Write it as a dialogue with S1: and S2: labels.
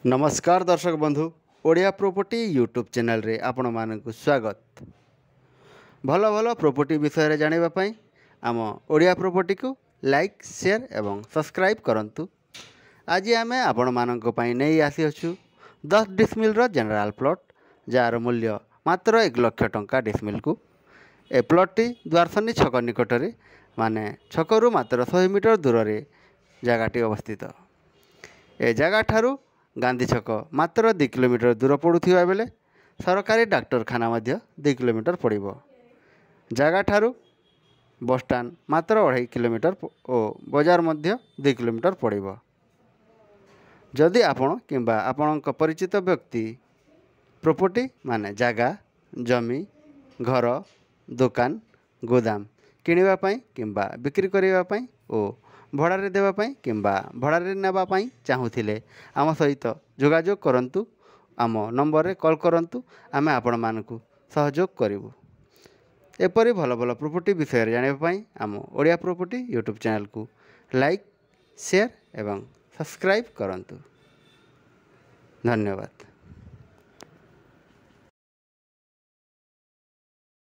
S1: नमस्कार दर्शक बंधु ओडिया प्रॉपर्टी यूट्यूब चैनल रे आपण मानक स्वागत। भल भल प्रॉपर्टी विषय रे जानिबा पई आम ओडिया प्रॉपर्टी को लाइक शेयर एवं सब्सक्राइब करंतु। आज आमे आपण मानक पई नै आसी अछु 10 डिसमिल रो जनरल प्लॉट जार मूल्य मात्र 1 लाख टंका डिसमिल को। ए प्लॉट टी द्वारसनी छक निकट रे माने छकरू मात्र 100 मीटर दूर रे जगहटी अवस्थित। ए जगह ठारू गांधी छक मात्र 2 किलोमीटर दूर पड़ुथिबा बेले सरकारी डाक्तरखाना मध्य 2 किलोमीटर पड़िबो। जगह ठारू बस स्टैंड मात्र 2.5 किलोमीटर और बाजार मध्य 2 किलोमीटर पड़िबो। जदि आपण किंबा आपणक परिचित व्यक्ति प्रॉपर्टी माने जगह जमी घर दुकान गोदाम किनिबा पई किंबा बिक्री करिबा पई ओ भड़ारे देवा पई किंबा भड़ारे नेबा पई चाहुथिले आम सहित जोगाजोग करंतु। आम नंबर रे कॉल करंतु, आमे आपण मानकु सहयोग करिवु। एपरि भल भल प्रॉपर्टी विषय रे जानिबा पई आम ओडिया प्रॉपर्टी यूट्यूब चैनल को लाइक शेयर एवं सब्सक्राइब करंतु। धन्यवाद।